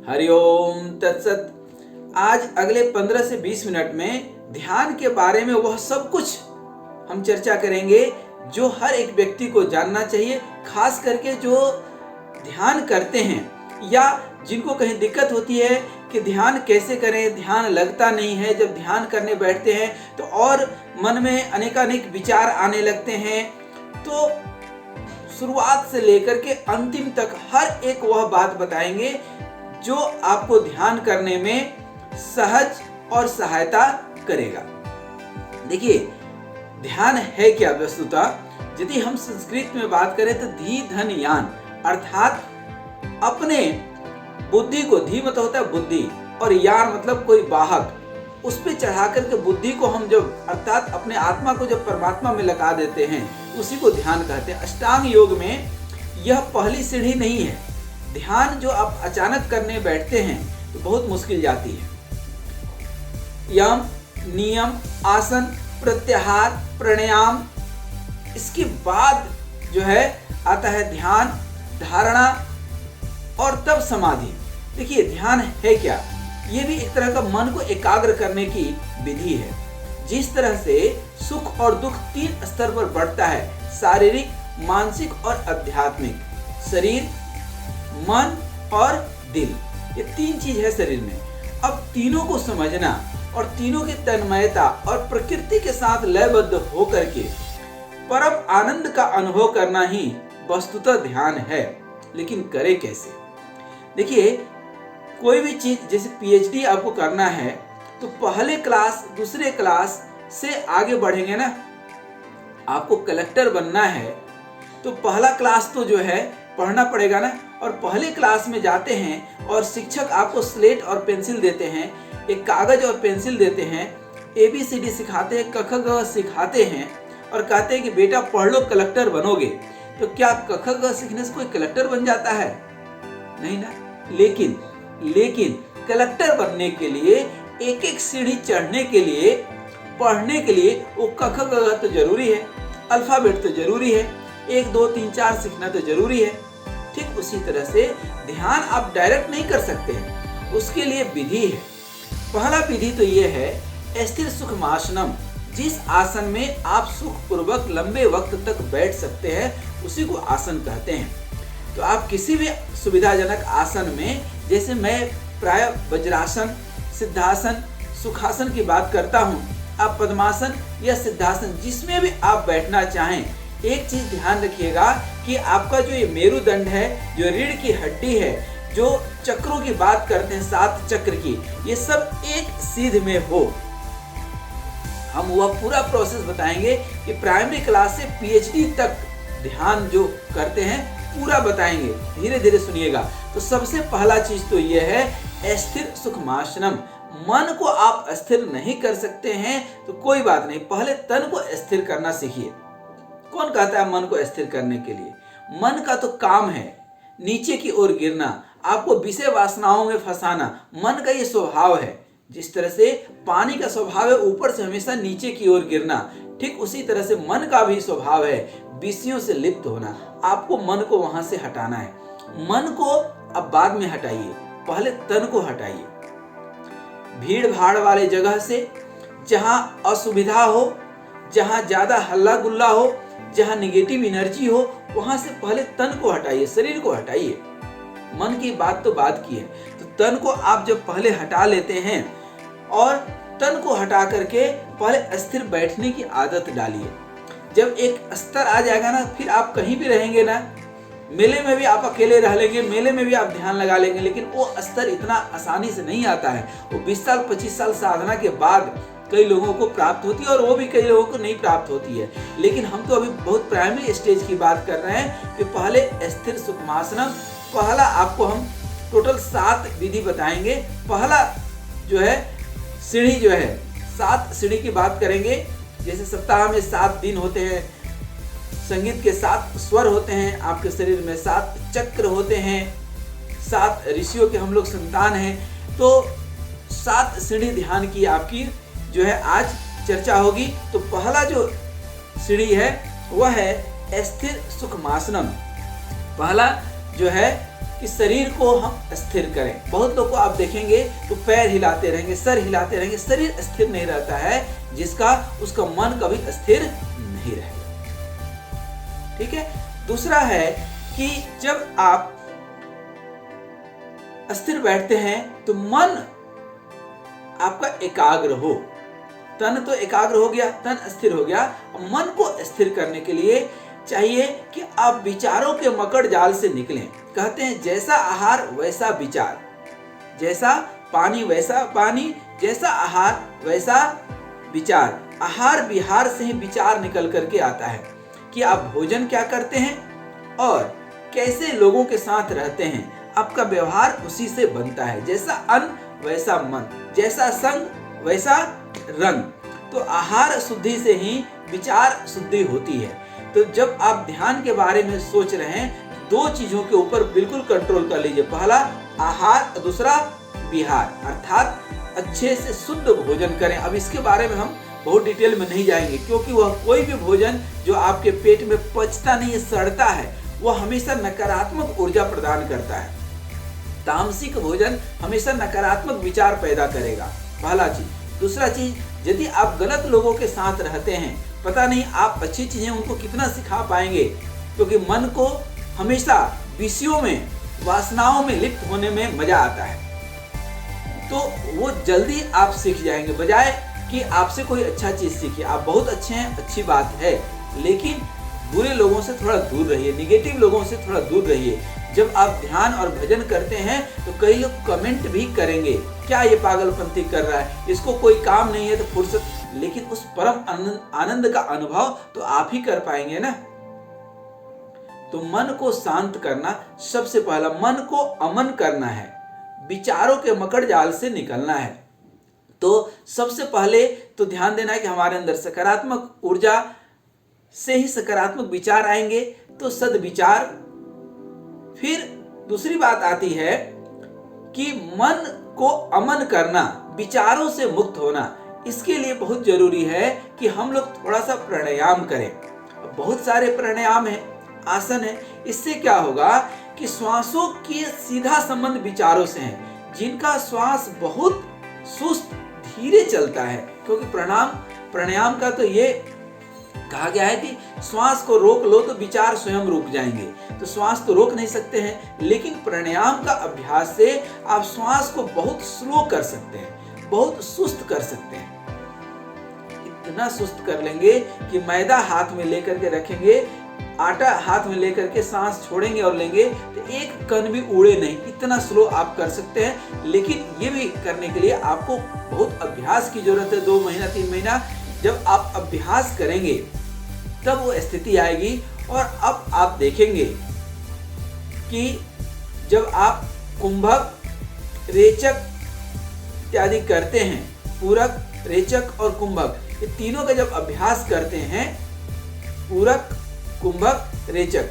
हरिओम तत्सत। आज अगले 15 से 20 मिनट में ध्यान के बारे में वह सब कुछ हम चर्चा करेंगे जो हर एक व्यक्ति को जानना चाहिए, खास करके जो ध्यान करते हैं या जिनको कहीं दिक्कत होती है कि ध्यान कैसे करें, ध्यान लगता नहीं है। जब ध्यान करने बैठते हैं तो और मन में अनेकानेक विचार आने लगते हैं। तो शुरुआत से लेकर के अंतिम तक हर एक वह बात बताएंगे जो आपको ध्यान करने में सहज और सहायता करेगा। देखिए, ध्यान है क्या वस्तुतः? यदि हम संस्कृत में बात करें तो धी धन यान, अर्थात अपने बुद्धि को, धी मतलब होता है बुद्धि और यान मतलब कोई वाहक, उस पे चढ़ा करके बुद्धि को हम जब अर्थात अपने आत्मा को जब परमात्मा में लगा देते हैं, उसी को ध्यान कहते हैं। अष्टांग योग में यह पहली सीढ़ी नहीं है। ध्यान जो आप अचानक करने बैठते हैं तो बहुत मुश्किल जाती है। यम, नियम, आसन, प्रत्याहार, प्राणायाम, इसके बाद जो है आता है ध्यान, धारणा और तब समाधि। देखिए, ध्यान है क्या? ये भी एक तरह का मन को एकाग्र करने की विधि है। जिस तरह से सुख और दुख 3 स्तर पर बढ़ता है, शारीरिक, मानसिक और आध्यात्मिक। शरीर, मन और दिल, ये 3 चीज है शरीर में। अब तीनों को समझना और तीनों की तन्मयता और प्रकृति के साथ लयबद्ध होकर के परम आनंद का अनुभव करना ही वस्तुतः ध्यान है। लेकिन करे कैसे? देखिए, कोई भी चीज जैसे पीएचडी आपको करना है तो पहले क्लास दूसरे क्लास से आगे बढ़ेंगे ना। आपको कलेक्टर बनना है तो पहला क्लास तो जो है पढ़ना पड़ेगा ना। और पहले क्लास में जाते हैं और शिक्षक आपको स्लेट और पेंसिल देते हैं, एक कागज और पेंसिल देते हैं, ABCD सिखाते हैं, क ख ग सिखाते हैं और कहते हैं कि बेटा पढ़ लो, कलेक्टर बनोगे। तो क्या क ख ग सीखने से कोई कलेक्टर बन जाता है? नहीं ना। लेकिन कलेक्टर बनने के लिए एक एक सीढ़ी चढ़ने के लिए, पढ़ने के लिए वो क ख ग तो जरूरी है, अल्फाबेट तो जरूरी है, 1 2 3 4 सीखना तो जरूरी है। ठीक उसी तरह से ध्यान आप डायरेक्ट नहीं कर सकते हैं, उसके लिए विधि है। पहला विधि तो ये है स्थिर सुखमासनम। जिस आसन में आप सुख पूर्वक लंबे वक्त तक बैठ सकते हैं उसी को आसन कहते हैं। तो आप किसी भी सुविधाजनक आसन में, जैसे मैं प्राय वज्रासन, सिद्धासन, सुखासन की बात करता हूँ, आप पद्मासन या सिद्धासन जिसमें भी आप बैठना चाहें, एक चीज ध्यान रखिएगा कि आपका जो ये मेरुदंड है, जो रीढ़ की हड्डी है, जो चक्रों की बात करते हैं 7 चक्र की, ये सब एक सीध में हो। हम वह पूरा प्रोसेस बताएंगे कि प्राइमरी क्लास से पीएचडी तक ध्यान जो करते हैं पूरा बताएंगे, धीरे धीरे सुनिएगा। तो सबसे पहला चीज तो यह है स्थिर सुखमासनम। मन को आप स्थिर नहीं कर सकते हैं तो कोई बात नहीं, पहले तन को स्थिर करना सीखिए। कौन कहता है मन को स्थिर करने के लिए? मन का तो काम है नीचे की ओर गिरना, आपको विषय वासनाओं में फंसाना। मन का ये स्वभाव है। जिस तरह से पानी का स्वभाव है ऊपर से हमेशा नीचे की ओर गिरना, ठीक उसी तरह से मन का भी स्वभाव है विषयों से लिप्त होना। आपको मन को वहां से हटाना है। मन को अब बाद में हटाइए, पहले तन को हटाइए। भीड़ भाड़ वाले जगह से, जहां असुविधा हो, जहां ज्यादा हल्ला गुल्ला हो, जहां निगेटिव एनर्जी हो, वहां से पहले तन को हटाइए, शरीर को हटाइए। मन की बात तो बात की है, तो तन को आप जब पहले हटा लेते हैं और तन को हटा करके पहले स्थिर बैठने की आदत डालिए। जब एक स्तर आ जाएगा ना, फिर आप कहीं भी रहेंगे ना, मेले में भी आप अकेले रह लेंगे, मेले में भी आप ध्यान लगा लेंगे, लेकिन वो स्तर इतना आसानी से नहीं आता है। वो 20 साल 25 साल साधना के बाद कई लोगों को प्राप्त होती है और वो भी कई लोगों को नहीं प्राप्त होती है। लेकिन हम तो अभी बहुत प्राइमरी स्टेज की बात कर रहे हैं कि पहले स्थिर सुखमासनम। पहला आपको हम टोटल 7 विधि बताएंगे। पहला जो है सीढ़ी, जो है 7 सीढ़ी की बात करेंगे। जैसे सप्ताह में 7 दिन होते हैं, संगीत के 7 स्वर होते हैं, आपके शरीर में 7 चक्र होते हैं, 7 ऋषियों के हम लोग संतान हैं। तो 7 सीढ़ी ध्यान की आपकी जो है आज चर्चा होगी। तो पहला जो सीढ़ी है वह है स्थिर सुखमासनम। पहला जो है कि शरीर को हम स्थिर करें। बहुत लोग को आप देखेंगे तो पैर हिलाते रहेंगे, सर हिलाते रहेंगे, शरीर स्थिर नहीं रहता है, जिसका उसका मन कभी स्थिर नहीं रहेगा। ठीक है। दूसरा है कि जब आप स्थिर बैठते हैं तो मन आपका एकाग्र हो। तन तो एकाग्र हो गया, तन स्थिर हो गया। मन को स्थिर करने के लिए चाहिए कि आप विचारों के मकड़ जाल से निकलें। कहते हैं जैसा आहार वैसा विचार, जैसा पानी वैसा पानी, जैसा आहार वैसा विचार। आहार विहार से ही विचार निकल करके आता है कि आप भोजन क्या करते हैं और कैसे लोगों के साथ रहते हैं। आपका व्यवहार उसी से बनता है। जैसा अन्न वैसा मन, जैसा संग वैसा रंग। तो आहार शुद्धि से ही विचार शुद्धि होती है। तो जब आप ध्यान के बारे में सोच रहे हैं, दो चीजों के ऊपर बिल्कुल कंट्रोल कर लीजिए। पहला आहार, दूसरा विहार, अर्थात अच्छे से शुद्ध भोजन करें। अब इसके बारे में हम बहुत डिटेल में नहीं जाएंगे, क्योंकि वह कोई भी भोजन जो आपके पेट में पचता नहीं, सड़ता है, वह हमेशा नकारात्मक ऊर्जा प्रदान करता है। तामसिक भोजन हमेशा नकारात्मक विचार पैदा करेगा, पहला चीज। दूसरा चीज, यदि आप गलत लोगों के साथ रहते हैं, पता नहीं आप अच्छी चीजें उनको कितना सिखा पाएंगे, क्योंकि मन को हमेशा विषयों में, वासनाओं में लिप्त होने में मजा आता है। तो वो जल्दी आप सीख जाएंगे, बजाय कि आपसे कोई अच्छा चीज सीखे। आप बहुत अच्छे हैं, अच्छी बात है, लेकिन बुरे लोगों से थोड़ा दूर रहिए, निगेटिव लोगों से थोड़ा दूर रहिए। जब आप ध्यान और भजन करते हैं तो कई लोग कमेंट भी करेंगे, क्या ये पागलपंती कर रहा है, इसको कोई काम नहीं है तो फुर्सत, लेकिन उस परम आनंद का अनुभव तो आप ही कर पाएंगे ना। तो मन को शांत करना, सबसे पहला मन को अमन करना है, विचारों के मकड़ जाल से निकलना है। तो सबसे पहले तो ध्यान देना है कि हमारे अंदर सकारात्मक ऊर्जा से ही सकारात्मक विचार आएंगे, तो सद्विचार। फिर दूसरी बात आती है कि मन को अमन करना, विचारों से मुक्त होना। इसके लिए बहुत जरूरी है कि हम लोग थोड़ा सा प्राणायाम करें। बहुत सारे प्राणायाम है, आसन है। इससे क्या होगा कि श्वासों के सीधा संबंध विचारों से है। जिनका श्वास बहुत सुस्त धीरे चलता है, क्योंकि प्राणायाम का तो ये कहा गया है कि श्वास को रोक लो तो विचार स्वयं रुक जाएंगे। तो श्वास तो रोक नहीं सकते हैं, लेकिन प्राणायाम का अभ्यास से आप श्वास को बहुत स्लो कर सकते हैं, बहुत सुस्त कर सकते हैं। इतना सुस्त कर लेंगे कि मैदा हाथ में लेकर के रखेंगे, आटा हाथ में लेकर के सांस छोड़ेंगे और लेंगे तो एक कण भी उड़े नहीं, इतना स्लो आप कर सकते हैं। लेकिन ये भी करने के लिए आपको बहुत अभ्यास की जरूरत है। 2 महीना 3 महीना जब आप अभ्यास करेंगे तब वो स्थिति आएगी। और अब आप देखेंगे कि जब आप कुंभक, रेचक इत्यादि करते हैं, पूरक, रेचक और कुंभक, ये तीनों का जब अभ्यास करते हैं, पूरक, कुंभक, रेचक,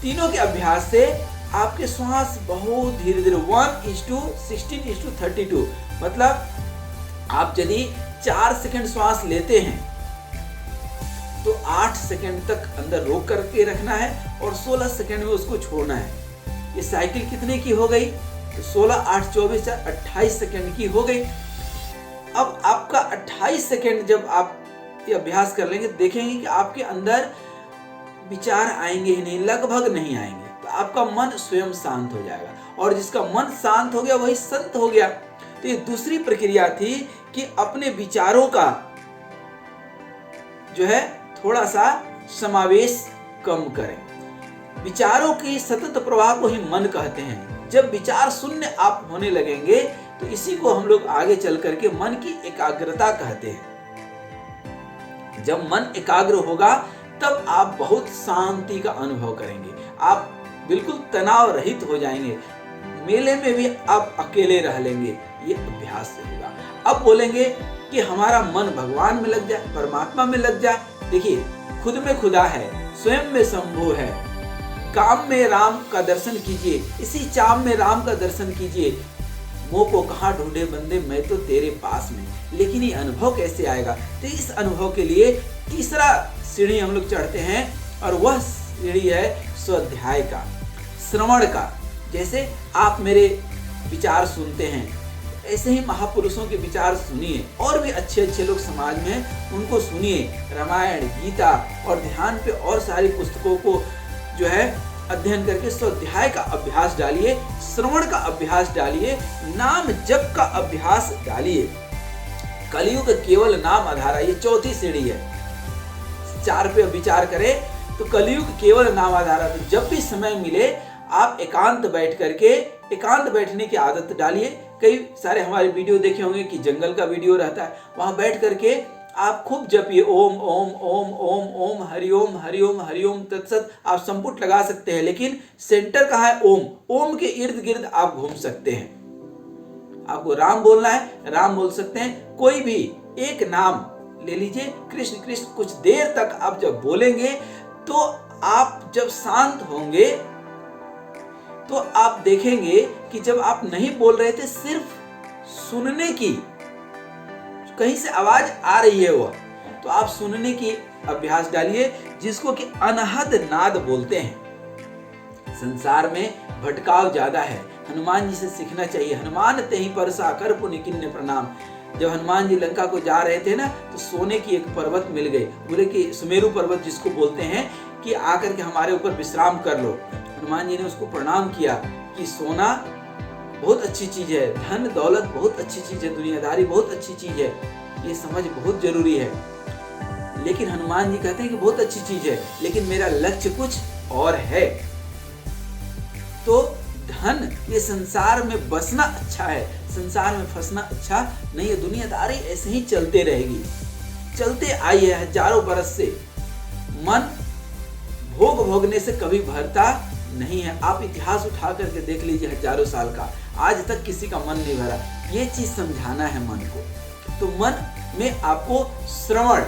तीनों के अभ्यास से आपके श्वास बहुत धीरे धीरे 1:16:32, मतलब आप यदि 4 सेकंड श्वास लेते हैं तो 8 सेकंड तक अंदर रोक करके रखना है और 16 सेकंड में उसको छोड़ना है। ये साइकिल कितने की हो गई? तो 16, 8, 24, 28 सेकंड की हो गई। अब आपका 28 सेकंड जब आप ये अभ्यास कर लेंगे, देखेंगे कि आपके अंदर विचार आएंगे ही नहीं, लगभग नहीं आएंगे। तो आपका मन स्वयं शांत हो जाएगा, और जिसका मन शांत हो गया वही संत हो गया। तो ये दूसरी प्रक्रिया थी कि अपने विचारों का जो है थोड़ा सा समावेश कम करें। विचारों की सतत प्रवाह को ही मन कहते हैं। जब विचार शून्य आप होने लगेंगे तो इसी को हम लोग आगे चल करके मन की एकाग्रता कहते हैं। जब मन एकाग्र होगा तब आप बहुत शांति का अनुभव करेंगे, आप बिल्कुल तनाव रहित हो जाएंगे। मेले में भी आप अकेले रह लेंगे, ये अभ्यास से होगा। अब बोलेंगे कि हमारा मन भगवान में लग जाए, परमात्मा में लग जाए। देखिए, खुद में खुदा है, स्वयं में शंभु है। काम में राम का दर्शन कीजिए, इसी चाम में राम का दर्शन कीजिए। मोह को कहाँ ढूंढे बंदे, मैं तो तेरे पास में। लेकिन ये अनुभव कैसे आएगा? तो इस अनुभव के लिए तीसरा सीढ़ी हम लोग चढ़ते हैं, और वह सीढ़ी है स्वाध्याय का, श्रवण का। जैसे आप मेरे विचार सुनते हैं, ऐसे ही महापुरुषों के विचार सुनिए। और भी अच्छे अच्छे लोग समाज में हैं, उनको सुनिए। रामायण, गीता और ध्यान पे और सारी पुस्तकों को जो है अध्ययन करके स्वाध्याय का अभ्यास डालिए, श्रवण का अभ्यास डालिए, नाम जप का अभ्यास डालिए। कलयुग केवल नाम आधारा, ये चौथी सीढ़ी है। 4 पे विचार करें तो कलयुग केवल नाम आधारा। तो जब भी समय मिले आप एकांत बैठने की आदत डालिए। कई सारे हमारे वीडियो देखे होंगे कि जंगल का वीडियो रहता है, वहां बैठ करके आप खूब जपिए ओम ओम ओम ओम ओम हरिओम हरिओम हरिओम तत्सत। आप संपुट लगा सकते हैं, लेकिन सेंटर कहाँ है? ओम। ओम के इर्द गिर्द आप घूम सकते हैं। आपको राम बोलना है, राम बोल सकते हैं। कोई भी एक नाम ले लीजिए, कृष्ण कृष्ण। कुछ देर तक आप जब बोलेंगे तो आप जब शांत होंगे तो आप देखेंगे कि जब आप नहीं बोल रहे थे, सिर्फ सुनने की, कहीं से आवाज आ रही है वो, तो आप सुनने की अभ्यास डालिए, जिसको कि अनहद नाद बोलते हैं। संसार में भटकाव ज्यादा है, हनुमान जी से सीखना चाहिए। हनुमान तेहि परसा कर पुनि किन्ने प्रणाम। जब हनुमान जी लंका को जा रहे थे ना, तो सोने की एक पर्वत मिल गई। बोले कि सुमेरु पर्वत जिसको बोलते हैं, कि आकर के हमारे ऊपर विश्राम कर लो। हनुमान जी ने उसको प्रणाम किया कि सोना बहुत अच्छी चीज है, धन दौलत बहुत अच्छी चीज है, दुनियादारी बहुत अच्छी चीज है, ये समझ बहुत जरूरी है। लेकिन हनुमान जी कहते हैं कि बहुत अच्छी चीज है, लेकिन मेरा लक्ष्य कुछ और है। तो धन, ये संसार में बसना अच्छा है, संसार में फंसना अच्छा नहीं है। दुनियादारी ऐसे ही चलते रहेगी, चलते आई है हजारों बरस से। मन भोग भोगने से कभी भरता नहीं है। आप इतिहास उठा करके देख लीजिए, हजारों साल का, आज तक किसी का मन नहीं भरा। ये चीज समझाना है मन को। तो मन में आपको श्रवण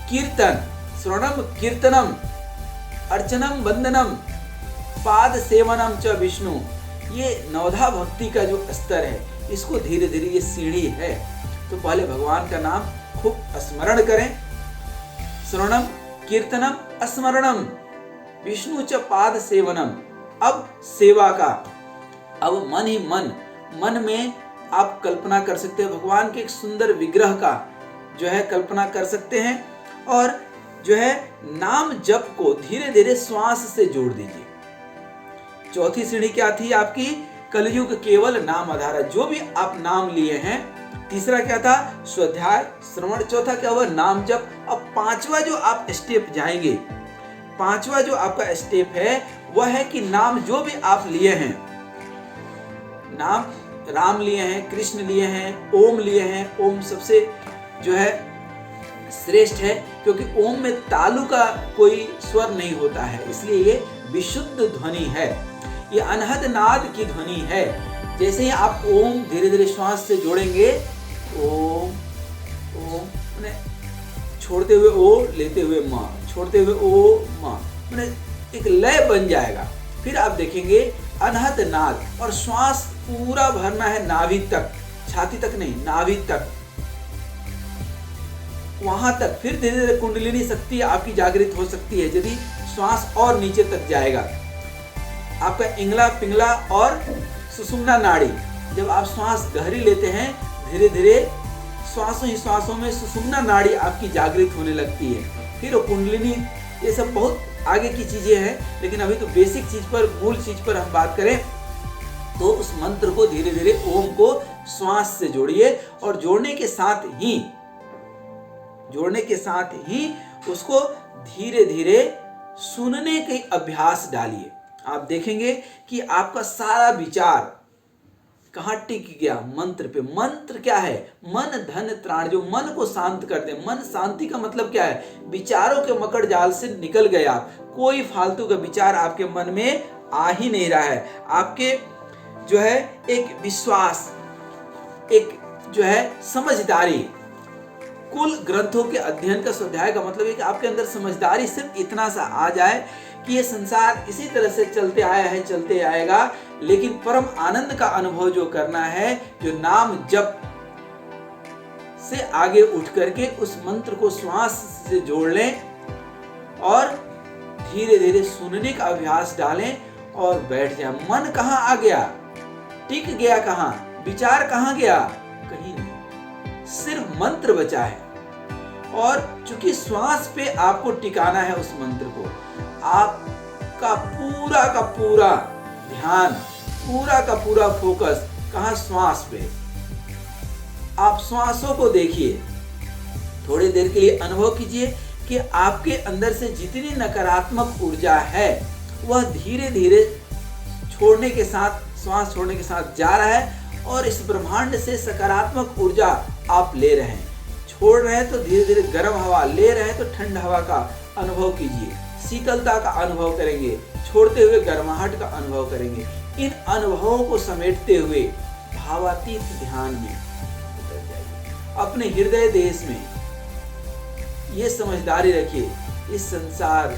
कीर्तन, श्रवणम कीर्तनम अर्चनम वंदनम पाद सेवनम च विष्णु, ये नवधा भक्ति का जो स्तर है, इसको धीरे धीरे, ये सीढ़ी है। तो पहले भगवान का नाम खूब स्मरण करें, श्रवणम कीर्तनम स्मरणम विष्णु च पाद सेवनम। अब सेवा का, अब मन ही मन में आप कल्पना कर सकते हैं भगवान के एक सुंदर विग्रह का जो है कल्पना कर सकते हैं। और जो है नाम जप को धीरे धीरे श्वास से जोड़ दीजिए। चौथी सीढ़ी क्या थी आपकी? कलयुग केवल नाम आधारा, जो भी आप नाम लिए हैं। तीसरा क्या था? स्वाध्याय श्रवण। चौथा क्या हुआ? नाम जप। अब पांचवा जो आप स्टेप जाएंगे, पांचवा जो आपका स्टेप है वह है कि नाम जो भी आप लिए हैं, नाम राम लिए हैं, कृष्ण लिए हैं, ओम लिए हैं। ओम सबसे जो है श्रेष्ठ है, क्योंकि ओम में तालु का कोई स्वर नहीं होता है, इसलिए ये विशुद्ध ध्वनि है, ये अनहद नाद की ध्वनि है। जैसे ही आप ओम धीरे धीरे श्वास से जोड़ेंगे, ओम ओम छोड़ते हुए ओ, लेते हुए माँ, छोड़ते हुए ओ माँ, एक लय बन जाएगा। फिर आप देखेंगे अनहद नाद, और श्वास पूरा भरना है नाभि तक, छाती तक नहीं, नाभि तक, वहां तक। फिर धीरे धीरे कुंडलिनी शक्ति आपकी जागृत हो सकती है यदि श्वास और नीचे तक जाएगा। आपका इंगला पिंगला और सुषुम्ना नाड़ी, जब आप श्वास गहरी लेते हैं, धीरे धीरे श्वासों ही श्वासों में सुषुम्ना नाड़ी आपकी जागृत होने लगती है। फिर कुंडलिनी, ये सब बहुत आगे की चीजें हैं, लेकिन अभी तो बेसिक चीज पर, मूल चीज पर हम बात करें तो उस मंत्र को धीरे धीरे ओम को श्वास से जोड़िए, और जोड़ने के साथ ही उसको धीरे धीरे सुनने के अभ्यास डालिए। आप देखेंगे कि आपका सारा विचार कहाँ टिक गया? मंत्र पे। मंत्र क्या है? मन धन त्राण, जो मन को शांत कर दे। मन शांति का मतलब क्या है? विचारों के मकड़ जाल से निकल गए आप, कोई फालतू का विचार आपके मन में आ ही नहीं रहा है। आपके जो है एक विश्वास, एक जो है समझदारी, कुल ग्रंथों के अध्ययन का स्वाध्याय का मतलब है कि आपके अंदर समझदारी सिर्फ इतना सा आ जाए कि ये संसार इसी तरह से चलते आया है, चलते आएगा, लेकिन परम आनंद का अनुभव जो करना है, जो नाम जप से आगे उठ करके उस मंत्र को श्वास से जोड़ लें और धीरे धीरे सुनने का अभ्यास डालें, और बैठ जाए। मन कहाँ आ गया, टिक गया कहाँ, विचार कहाँ गया, कहीं नहीं, सिर्फ मंत्र बचा है। और चूंकि श्वास पे आपको टिकाना है उस मंत्र को, आपका पूरा का पूरा ध्यान, पूरा का पूरा फोकस कहाँ, श्वास पे। आप श्वासों को देखिए, थोड़ी देर के लिए अनुभव कीजिए कि आपके अंदर से जितनी नकारात्मक ऊर्जा है वह धीरे धीरे छोड़ने के साथ, श्वास छोड़ने के साथ जा रहा है और इस ब्रह्मांड से सकारात्मक ऊर्जा आप ले रहे हैं। छोड़ रहे हैं तो धीरे धीरे गर्म हवा, ले रहे हैं तो ठंड हवा का अनुभव कीजिए, शीतलता का अनुभव करेंगे, छोड़ते हुए गर्माहट का अनुभव करेंगे। इन अनुभवों को समेटते हुए भावातीत ध्यान में उतर जाइए। अपने हृदय देश में ये समझदारी रखिए, इस संसार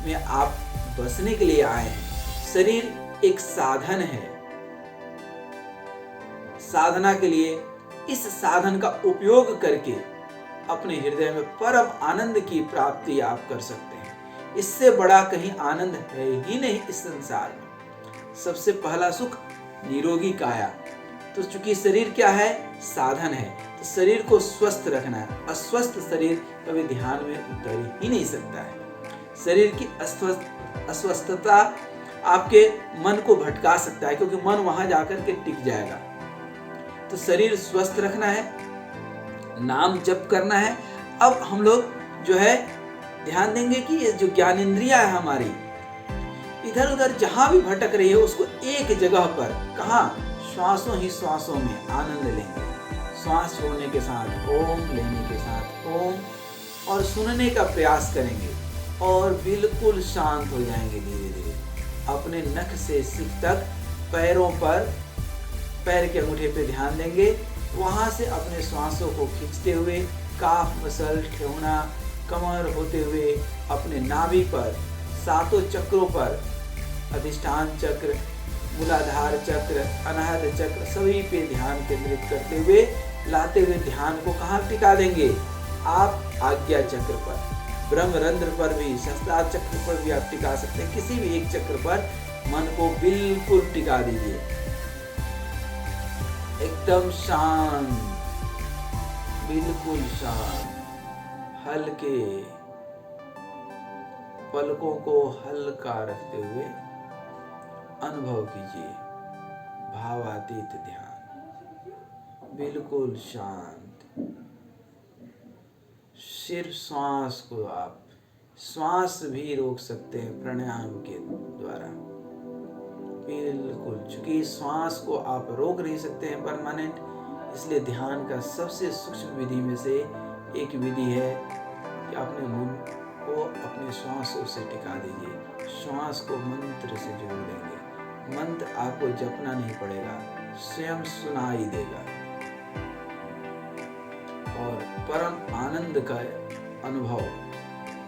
में आप बसने के लिए आए हैं। शरीर एक साधन है, साधना के लिए इस साधन का उपयोग करके अपने हृदय में परम आनंद की प्राप्ति आप कर सकते हैं। इससे बड़ा कहीं आनंद है ही नहीं इस संसार में। सबसे पहला सुख निरोगी काया। तो चूंकि शरीर क्या है, साधन है, तो शरीर को स्वस्थ रखना है। अस्वस्थ शरीर कभी ध्यान में उतर ही नहीं सकता है। शरीर की अस्वस्थता आपके मन को भटका सकता है, क्योंकि मन वहां जाकर के टिक जाएगा। तो शरीर स्वस्थ रखना है, नाम जप करना है। अब हम लोग जो है ध्यान देंगे कि ये जो ज्ञानेंद्रिया है हमारी, इधर उधर जहां भी भटक रही है उसको एक जगह पर, कहाँ, श्वासों ही श्वासों में आनंद लेंगे। श्वास छोड़ने के साथ ओम, लेने के साथ ओम, और सुनने का प्रयास करेंगे और बिल्कुल शांत हो जाएंगे धीरे धीरे। अपने नख से सिर तक पैरों पर, पैर के अंगूठे पे ध्यान देंगे। वहां से अपने श्वासों को खींचते हुए काफ मसल, ठेहुना, कमर होते हुए अपने नाभि पर, सातों चक्रों पर, अधिष्ठान चक्र, मूलाधार चक्र, अनाहत चक्र, सभी पे ध्यान केंद्रित करते हुए लाते हुए ध्यान को कहाँ टिका देंगे आप, आज्ञा चक्र पर, ब्रह्मरंध्र पर भी, सहस्त्रार चक्र पर भी आप टिका सकते हैं। किसी भी एक चक्र पर मन को बिल्कुल टिका दीजिए, एकदम शांत, बिल्कुल शांत। हल्के पलकों को हल्का रखते हुए अनुभव कीजिए भावातीत ध्यान, बिल्कुल शांत। सिर्फ श्वास को आप, श्वास भी रोक सकते हैं प्राणायाम के द्वारा, बिल्कुल। चूंकि श्वास को आप रोक नहीं सकते हैं परमानेंट, इसलिए ध्यान का सबसे सूक्ष्म विधि में से एक विधि है कि अपने मन को अपने श्वासों से टिका दीजिए। श्वास को मंत्र से जोड़ देंगे। मंत्र आपको जपना नहीं पड़ेगा, स्वयं सुनाई देगा और परम आनंद का अनुभव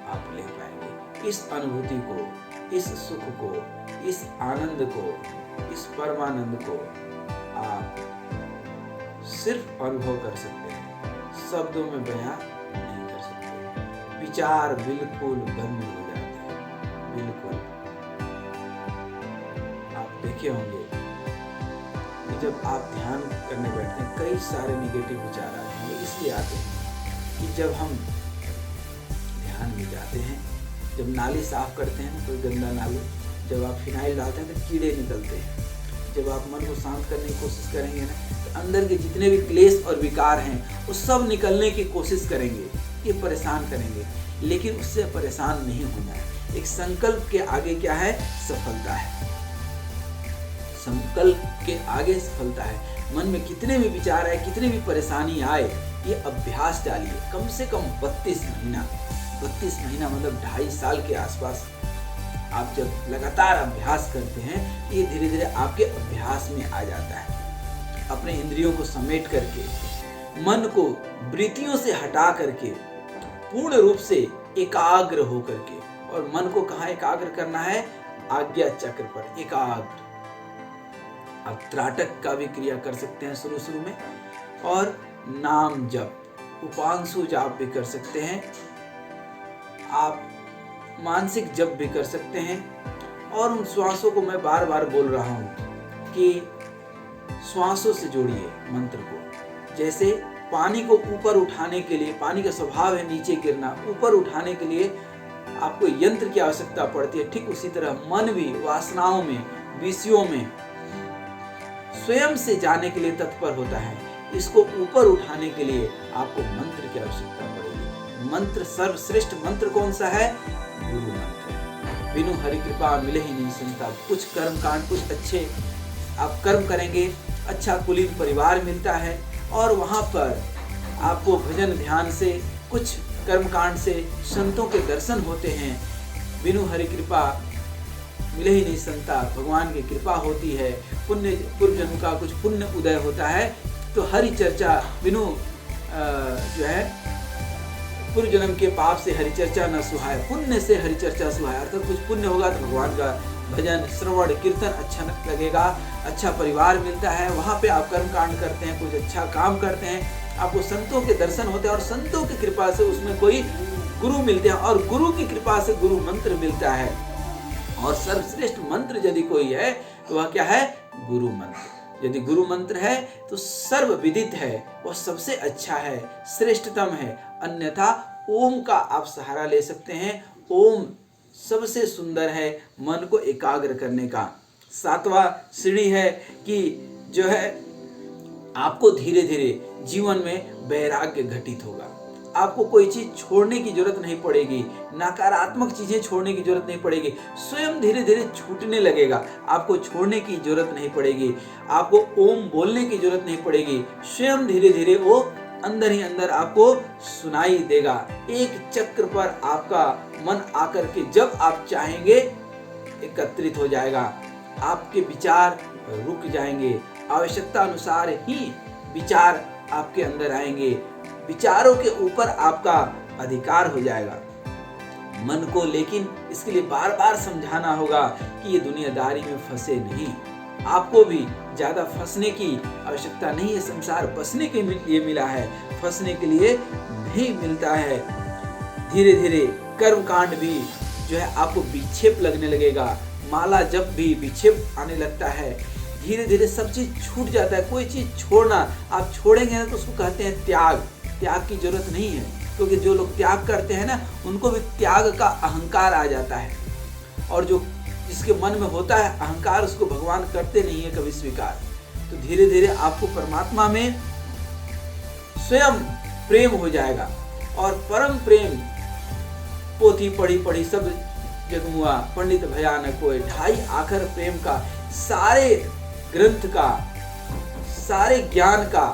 आप ले पाएंगे। इस अनुभूति को, इस सुख को, इस आनंद को, इस परमानंद को आप सिर्फ अनुभव कर सकते हैं, शब्दों में बयां नहीं कर सकते। विचार बिल्कुल बंद हो जाते हैं, बिल्कुल। आप देखे होंगे कि जब आप ध्यान करने बैठते हैं कई सारे नेगेटिव विचार आते हैं। वो इसलिए आते हैं कि जब हम ध्यान में जाते हैं, जब नाली साफ करते हैं, कोई गंदा नाली, जब आप फिनाइल डालते हैं तो कीड़े निकलते हैं। जब आप मन को शांत करने की कोशिश करेंगे ना, तो अंदर के जितने भी क्लेश और विकार हैं वो सब निकलने की कोशिश करेंगे, ये परेशान करेंगे। लेकिन उससे परेशान नहीं होना है। एक संकल्प के आगे क्या है, सफलता है। संकल्प के आगे सफलता है। मन में कितने भी विचार आए, कितने भी परेशानी आए, ये अभ्यास डालिए कम से कम 32 महीना। 32 महीना मतलब 2.5 साल के आसपास आप जब लगातार अभ्यास करते हैं, ये धीरे धीरे आपके अभ्यास में आ जाता है। अपने इंद्रियों को समेट करके, मन को वृत्तियों से हटा करके, पूर्ण रूप से एकाग्र हो करके, और मन को कहाँ एकाग्र करना है, आज्ञा चक्र पर एकाग्र। आप त्राटक का भी क्रिया कर सकते हैं शुरू में, और नाम जप, उपांशु जाप भी कर सकते हैं। आप मानसिक जप भी कर सकते हैं। और उन श्वासों को मैं बार बार बोल रहा हूँ कि श्वासों से जोड़िए मंत्र को। जैसे पानी को ऊपर उठाने के लिए, पानी का स्वभाव है नीचे गिरना, ऊपर उठाने के लिए आपको यंत्र की आवश्यकता पड़ती है, ठीक उसी तरह मन भी वासनाओं में, विषयों में स्वयं से जाने के लिए तत्पर होता है। इसको ऊपर उठाने के लिए आपको मंत्र की आवश्यकता पड़ेगी। मंत्र, सर्वश्रेष्ठ मंत्र कौन सा है? गुरु मंत्र। बिनु हरि कृपा मिले ही नहीं संता। कुछ कर्म कांड, कुछ अच्छे आप कर्म करेंगे, अच्छा कुलीन परिवार मिलता है, और वहां पर आपको भजन ध्यान से, कुछ कर्मकांड से संतों के दर्शन होते हैं। बिनु हरि कृपा मिले ही नहीं संता, भगवान की कृपा होती है, पुण्य पूर्व जन्म का कुछ पुण्य उदय होता है, तो हरि चर्चा बिनु जो है पूर्व जन्म के पाप से हरि चर्चा न सुहाय, पुण्य से हरि चर्चा सुहाय। अर्थात कुछ पुण्य होगा तो भगवान का भजन श्रवण कीर्तन अच्छा लगेगा, अच्छा परिवार मिलता है, वहाँ पे आप कर्म कांड करते हैं, कुछ अच्छा काम करते हैं, आपको संतों के दर्शन होते हैं, और संतों की कृपा से उसमें कोई गुरु मिलते हैं, और गुरु की कृपा से गुरु मंत्र मिलता है। और सर्वश्रेष्ठ मंत्र यदि कोई है तो वह क्या है? गुरु मंत्र। यदि गुरु मंत्र है तो सर्व विदित है, वह सबसे अच्छा है, श्रेष्ठतम है। अन्यथा ओम का आप सहारा ले सकते हैं। ओम सबसे सुंदर है मन को एकाग्र करने का। 7वां सीढ़ी है कि जो है आपको धीरे धीरे जीवन में वैराग्य घटित होगा। आपको कोई चीज छोड़ने की जरूरत नहीं पड़ेगी, नकारात्मक चीजें छोड़ने की जरूरत नहीं पड़ेगी, स्वयं धीरे धीरे छूटने लगेगा। आपको छोड़ने की जरूरत नहीं पड़ेगी, आपको ओम बोलने की जरूरत नहीं पड़ेगी, स्वयं धीरे धीरे वो अंदर ही अंदर आपको सुनाई देगा। एक चक्र पर आपका मन आकर के जब आप चाहेंगे एकत्रित हो जाएगा। आपके विचार रुक जाएंगे, आवश्यकता अनुसार ही विचार आपके अंदर आएंगे, विचारों के ऊपर आपका अधिकार हो जाएगा मन को। लेकिन इसके लिए बार बार समझाना होगा कि ये दुनियादारी में फंसे नहीं। आपको भी ज्यादा फंसने की आवश्यकता नहीं है, संसार बसने के लिए मिला है, फंसने के लिए नहीं मिलता है। धीरे धीरे कर्म कांड भी जो है आपको विक्षेप लगने लगेगा। माला जब भी विक्षेप आने लगता है, धीरे धीरे सब चीज छूट जाता है। कोई चीज छोड़ना, आप छोड़ेंगे ना तो उसको कहते हैं त्याग। त्याग की जरूरत नहीं है, क्योंकि जो लोग त्याग करते हैं ना उनको भी त्याग का अहंकार आ जाता है, और जो जिसके मन में होता है अहंकार उसको भगवान करते नहीं है कभी स्वीकार। तो धीरे धीरे आपको परमात्मा में स्वयं प्रेम हो जाएगा, और परम प्रेम पोथी पढ़ी पढ़ी सब जगमुआ पंडित भयानक कोई, ढाई आखर प्रेम का, सारे ग्रंथ का, सारे ज्ञान का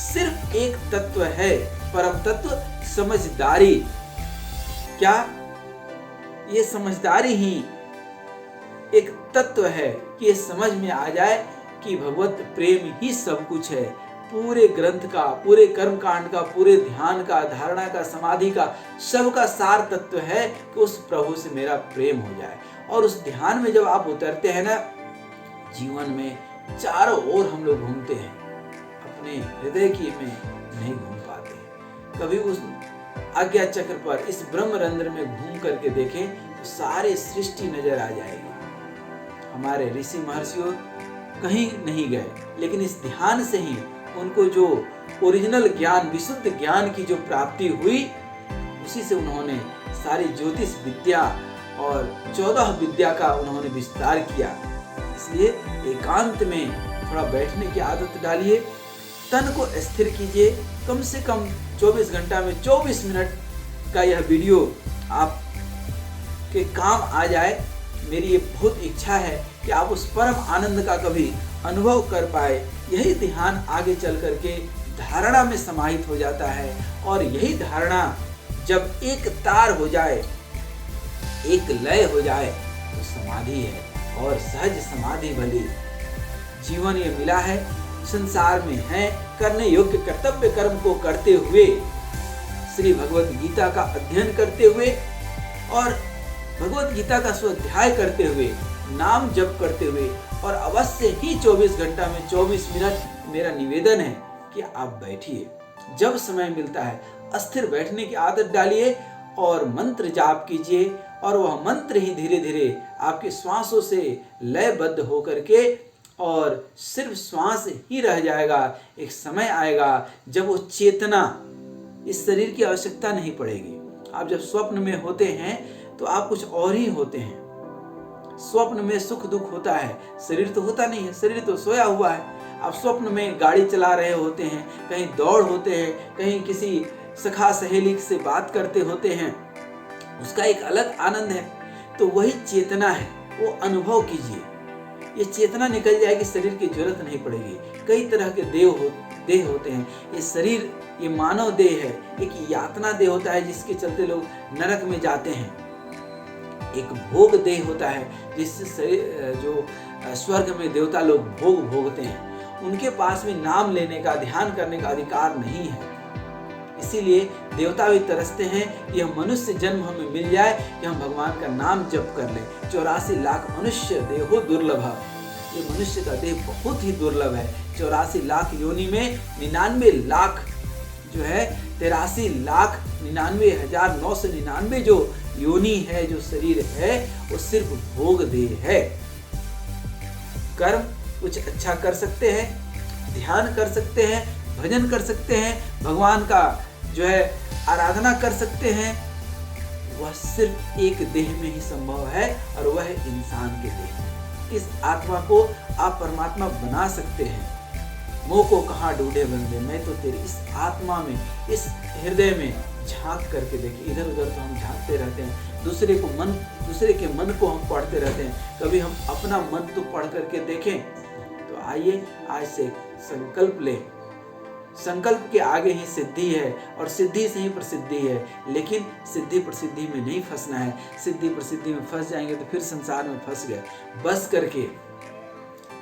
सिर्फ एक तत्व है, परम तत्व समझदारी। क्या ये समझदारी ही एक तत्व है कि ये समझ में आ जाए कि भगवत प्रेम ही सब कुछ है। पूरे ग्रंथ का, पूरे कर्म कांड का, पूरे ध्यान का, धारणा का, समाधि का, सबका सार तत्व है कि उस प्रभु से मेरा प्रेम हो जाए। और उस ध्यान में जब आप उतरते हैं ना, जीवन में चारों ओर हम लोग घूमते हैं, अपने हृदय की में नहीं घूम पाते। कभी उस आज्ञा चक्र पर, इस ब्रह्म रंध्र में घूम करके देखें तो सारी सृष्टि नजर आ जाएगी। हमारे ऋषि महर्षियों कहीं नहीं गए, लेकिन इस ध्यान से ही उनको जो ओरिजिनल ज्ञान, विशुद्ध ज्ञान की जो प्राप्ति हुई, उसी से उन्होंने सारी ज्योतिष विद्या और 14 विद्या का उन्होंने विस्तार किया। इसलिए एकांत में थोड़ा बैठने की आदत डालिए, तन को स्थिर कीजिए। कम से कम 24 घंटा में 24 मिनट का यह वीडियो आप के काम आ जाए। मेरी ये बहुत इच्छा है कि आप उस परम आनंद का कभी अनुभव कर पाए। यही ध्यान आगे चल करके धारणा में समाहित हो जाता है, और यही धारणा जब एक तार हो जाए, एक लय हो जाए, तो समाधि है, और सहज समाधि भली। जीवन ये मिला है, संसार में है, करने योग्य कर्तव्य कर्म को करते हुए, श्री भगवत गीता का अध्ययन करते हुए, और भगवत गीता का स्वाध्याय करते हुए, नाम जप करते हुए, और अवश्य ही 24 घंटा में 24 मिनट मेरा निवेदन है कि आप बैठिए। जब समय मिलता है अस्थिर बैठने की आदत डालिए और मंत्र जाप कीजिए, और वह मंत्र ही धीरे धीरे आपके श्वासों से लयबद्ध होकर के और सिर्फ श्वास ही रह जाएगा। एक समय आएगा जब वो चेतना, इस शरीर की आवश्यकता नहीं पड़ेगी। आप जब स्वप्न में होते हैं तो आप कुछ और ही होते हैं। स्वप्न में सुख दुख होता है, शरीर तो होता नहीं है, शरीर तो सोया हुआ है। आप स्वप्न में गाड़ी चला रहे होते हैं, कहीं दौड़ होते हैं, कहीं किसी सखा सहेली से बात करते होते हैं, उसका एक अलग आनंद है। तो वही चेतना है, वो अनुभव कीजिए। ये चेतना निकल जाएगी, शरीर की जरूरत नहीं पड़ेगी। कई तरह के देह होते हैं। ये शरीर, ये मानव देह है, एक यातना देह होता है जिसके चलते लोग नरक में जाते हैं। एक भोग देह होता है जिससे जो स्वर्ग में देवता लोग भोग भोगते हैं। उनके पास में नाम लेने का, ध्यान करने का अधिकार नहीं है। इसीलिए देवता भी तरसते हैं कि यह मनुष्य जन्म हमें मिल जाए कि हम भगवान का नाम जप कर लें। 84 लाख मनुष्य देहो दुर्लभ। ये मनुष्य का देह बहुत ही दुर्लभ है। 84 लाख योनि में 99 लाख जो है 83,99,999 जो योनि है, जो शरीर है, वो सिर्फ भोग देह है। कर्म कुछ अच्छा कर सकते हैं, ध्यान कर सकते हैं, भजन कर सकते हैं, भगवान का जो है आराधना कर सकते हैं। वह सिर्फ एक देह में ही संभव है और वह है इंसान के देह। इस आत्मा को आप परमात्मा बना सकते हैं। मोह को कहाँ ढूंढे बंदे, मैं तो तेरी इस आत्मा में, इस हृदय में झांक करके देखिए। इधर उधर तो हम झांकते रहते हैं, दूसरे के मन को हम पढ़ते रहते हैं। कभी हम अपना मन तो पढ़ करके देखें। तो आइए आज से संकल्प लें। संकल्प के आगे ही सिद्धि है और सिद्धि से ही प्रसिद्धि है। लेकिन सिद्धि प्रसिद्धि में नहीं फंसना है। सिद्धि प्रसिद्धि में फंस जाएंगे तो फिर संसार में फंस गए। बस करके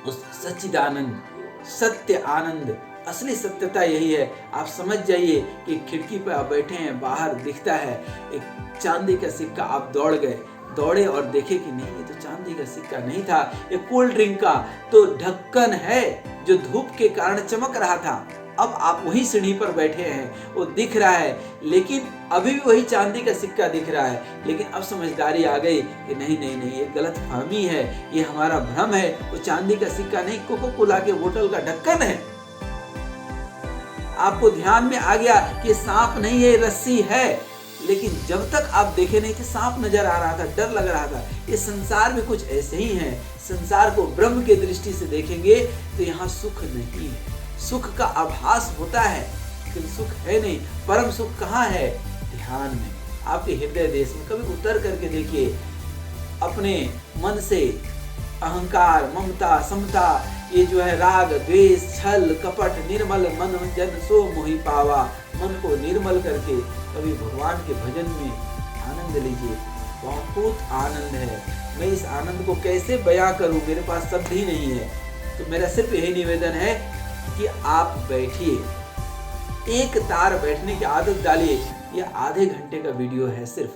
उस सच्चिदानंद, सत्य आनंद, असली सत्यता यही है। आप समझ जाइए कि खिड़की पर आप बैठे हैं, बाहर दिखता है एक चांदी का सिक्का, आप दौड़े और देखे कि नहीं, ये तो चांदी का सिक्का नहीं था, ये कोल्ड ड्रिंक का तो ढक्कन है जो धूप के कारण चमक रहा था। अब आप वही सीढ़ी पर बैठे हैं, वो दिख रहा है, लेकिन अभी भी वही चांदी का सिक्का दिख रहा है। लेकिन अब समझदारी आ गई कि नहीं, ये गलत फहमी है, ये हमारा भ्रम है। वो चांदी का सिक्का नहीं, कोको कोला के बोतल का ढक्कन है। आपको ध्यान में आ गया कि सांप नहीं है, रस्सी है। लेकिन जब तक आप देखे नहीं थे, सांप नजर आ रहा था, डर लग रहा था। ये संसार भी कुछ ऐसे ही है। संसार को ब्रह्म के दृष्टि से देखेंगे तो यहाँ सुख नहीं है। सुख का आभास होता है लेकिन सुख है नहीं। परम सुख कहाँ है? ध्यान में, आपके हृदय देश में। कभी उतर करके देखिए, अपने मन से अहंकार, ममता, समता, ये जो है राग, द्वेष, छल, कपट, निर्मल मन जन सो मोहि पावा। मन को निर्मल करके कभी भगवान के भजन में आनंद लीजिए। बहुत आनंद है। मैं इस आनंद को कैसे बयां करूं, मेरे पास शब्द ही नहीं है। तो मेरा सिर्फ यही निवेदन है कि आप बैठिए, एक तार बैठने की आदत डालिए। यह आधे घंटे का वीडियो है, सिर्फ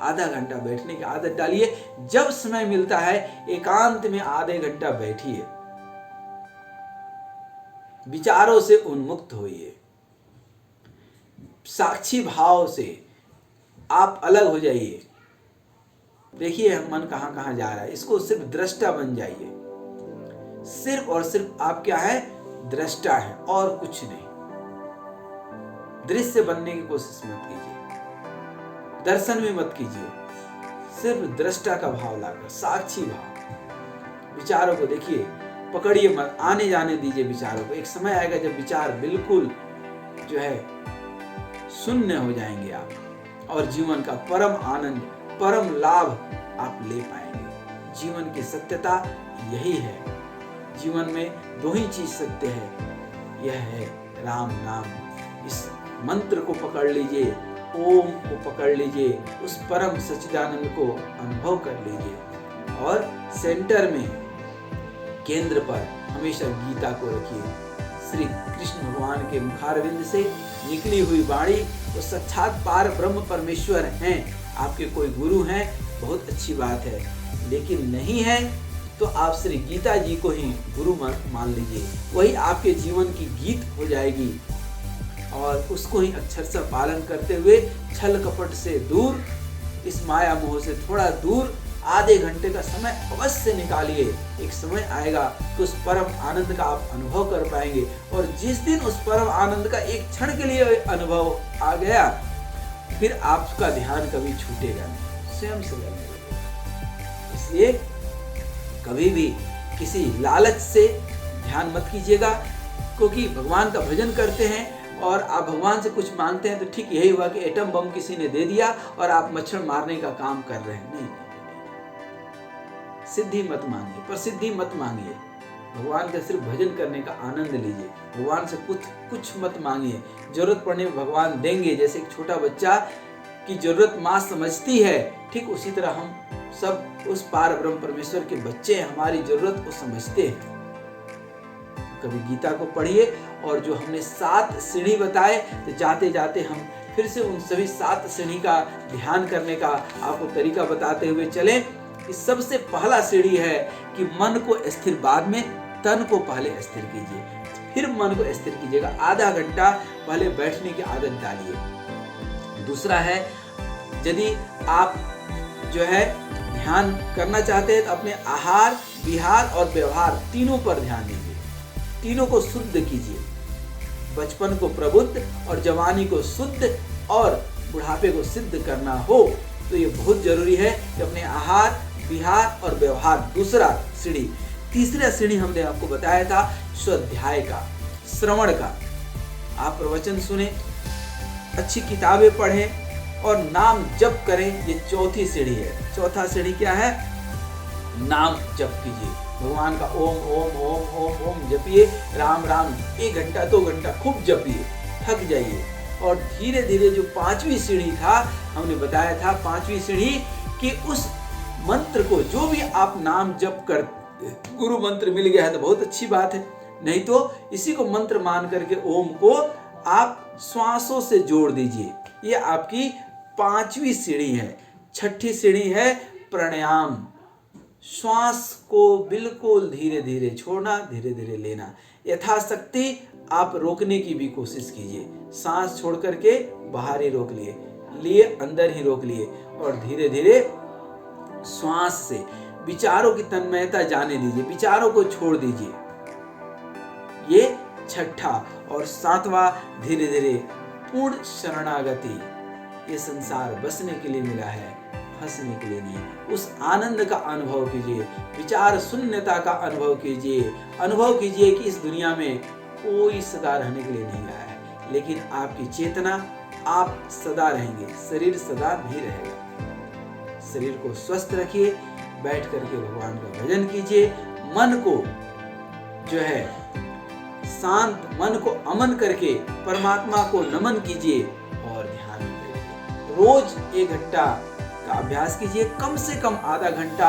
आधा घंटा बैठने की आदत डालिए। जब समय मिलता है एकांत में आधे घंटा बैठिए, विचारों से उन्मुक्त होइए, साक्षी भाव से आप अलग हो जाइए। देखिए मन कहां कहां जा रहा है, इसको सिर्फ दृष्टा बन जाइए। सिर्फ और सिर्फ आप क्या है? दृष्टा है और कुछ नहीं। दृश्य बनने की कोशिश मत कीजिए, दर्शन भी मत कीजिए। सिर्फ दृष्टा का भाव लाकर, साक्षी भाव। विचारों को देखिए, पकड़िए मत, आने जाने दीजिए विचारों को। एक समय आएगा जब विचार बिल्कुल जो है शून्य हो जाएंगे आप, और जीवन का परम आनंद, परम लाभ आप ले पाएंगे। जीवन की सत्यता यही है। जीवन में दो ही चीज सत्य है, यह है राम नाम। इस मंत्र को पकड़ लीजिए, ओम को पकड़ लीजिए, उस परम सच्चिदानंद को अनुभव कर लीजिए। और सेंटर में, केंद्र पर हमेशा गीता को रखिए। श्री कृष्ण भगवान के मुखारविंद से निकली हुई वाणी वो साक्षात पार ब्रह्म परमेश्वर हैं। आपके कोई गुरु हैं, बहुत अच्छी बात है, लेकिन नहीं है तो आप श्री गीता जी को ही गुरु मान लीजिए। वही आपके जीवन की गीत हो जाएगी और उसको ही अक्षरशः पालन करते हुए, छल कपट से दूर, इस माया मोह से थोड़ा दूर आधे घंटे का समय अवश्य निकालिए। एक समय आएगा तो उस परम आनंद का आप अनुभव कर पाएंगे, और जिस दिन उस परम आनंद का एक क्षण के लिए अनुभव आ गया, फिर आपका ध्यान कभी छूटेगा नहीं, स्वयं से लगने लगेगा। इसलिए कभी भी किसी लालच से ध्यान मत कीजिएगा, क्योंकि भगवान का भजन करते हैं और आप भगवान से कुछ मांगते हैं तो ठीक यही हुआ कि एटम बम किसी ने दे दिया और आप मच्छर मारने का काम कर रहे हैं। नहीं, सिद्धि मत मांगिए, प्रसिद्धि मत मांगिए, भगवान का सिर्फ भजन करने का आनंद लीजिए। भगवान से कुछ मत मांगिए, जरूरत पड़ने पर भगवान देंगे। जैसे एक छोटा बच्चा की जरूरत माँ समझती है, ठीक उसी तरह हम सब उस पार ब्रह्म परमेश्वर के बच्चे हैं, हमारी जरूरत को समझते हैं। कभी गीता को पढ़िए, और जो हमने 7 सीढ़ी बताए, तो जाते जाते हम फिर से उन सभी 7 सीढ़ी का ध्यान करने का आपको तरीका बताते हुए चलें। इस सबसे पहला सीढ़ी है कि मन को स्थिर, बाद में तन को पहले स्थिर कीजिए, फिर मन को स्थिर कीजिएगा। आधा घंटा पहले बैठने की आदत डालिए। दूसरा है, यदि आप जो है ध्यान करना चाहते हैं तो अपने आहार, विहार और व्यवहार तीनों पर ध्यान दीजिए, तीनों को शुद्ध कीजिए। बचपन को प्रबुद्ध और जवानी को शुद्ध और बुढ़ापे को सिद्ध करना हो तो ये बहुत जरूरी है कि अपने आहार, विहार और व्यवहार, दूसरा सीढ़ी। तीसरा सीढ़ी हमने आपको बताया था स्वाध्याय का, श्रवण का। आप प्रवचन सुने, अच्छी किताबें पढ़ें और नाम जप करें, ये चौथी सीढ़ी है। चौथा सीढ़ी क्या है? नाम जप कीजिए, भगवान का ओम ओम ओम ओम ओम जपिए, राम राम 1 घंटा 2 घंटा खूब जपिए, थक जाइए। और धीरे धीरे जो 5वीं सीढ़ी था, हमने बताया था 5वीं सीढ़ी कि उस मंत्र को, जो भी आप नाम जप कर, गुरु मंत्र मिल गया है तो बहुत अच्छी बात है, नहीं तो इसी को मंत्र मान करके ओम को आप श्वासों से जोड़ दीजिए। ये आपकी 5वीं सीढ़ी है। 6ठी सीढ़ी है प्राणायाम। श्वास को बिल्कुल धीरे धीरे छोड़ना, धीरे धीरे लेना। यथाशक्ति आप रोकने की भी कोशिश कीजिए। सांस छोड़ करके बाहर ही रोक लिए अंदर ही रोक लिए, और धीरे धीरे श्वास से विचारों की तन्मयता जाने दीजिए, विचारों को छोड़ दीजिए। ये 6ठा। और 7वां, धीरे धीरे पूर्ण शरणागति। ये संसार बसने के लिए मिला है, फंसने के लिए नहीं। उस आनंद का अनुभव कीजिए, विचार शून्यता का अनुभव कीजिए। अनुभव कीजिए कि इस दुनिया में कोई सदा रहने के लिए नहीं आया है, लेकिन आपकी चेतना, आप सदा रहेंगे, शरीर सदा भी रहेगा। शरीर को स्वस्थ रखिए, बैठ करके भगवान का भजन कीजिए। मन को जो है शांत, मन को अमन करके परमात्मा को नमन कीजिए और ध्यान करिए। रोज 1 घंटा का अभ्यास कीजिए, कम से कम आधा घंटा।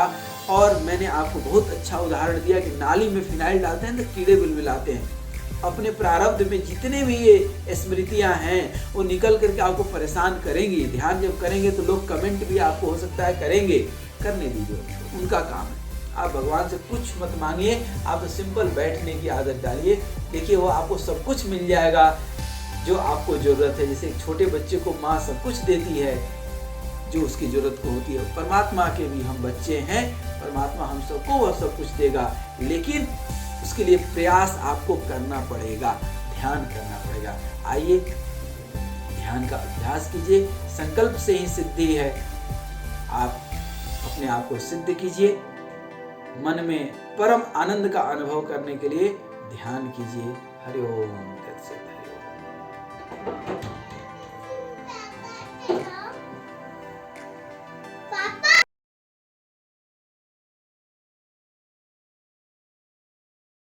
और मैंने आपको बहुत अच्छा उदाहरण दिया कि नाली में फिनाइल डालते हैं तो कीड़े बिलबिलाते हैं। अपने प्रारब्ध में जितने भी ये स्मृतियां हैं वो निकल करके आपको परेशान करेंगी। ध्यान जब करेंगे तो लोग कमेंट भी आपको हो सकता है करेंगे, करने दीजिए, उनका काम है। आप भगवान से कुछ मत मांगिए, आप तो सिंपल बैठने की आदत डालिए। देखिए वो आपको सब कुछ मिल जाएगा जो आपको जरूरत है। जैसे एक छोटे बच्चे को माँ सब कुछ देती है जो उसकी जरूरत को होती है, परमात्मा के भी हम बच्चे हैं, परमात्मा हम सबको वह सब कुछ देगा, लेकिन उसके लिए प्रयास आपको करना पड़ेगा, ध्यान करना पड़ेगा। आइए ध्यान का अभ्यास कीजिए, संकल्प से ही सिद्धि है। आप अपने आप को सिद्ध कीजिए, मन में परम आनंद का अनुभव करने के लिए ध्यान कीजिए। हरि ओम तत्सत। हरि ओम।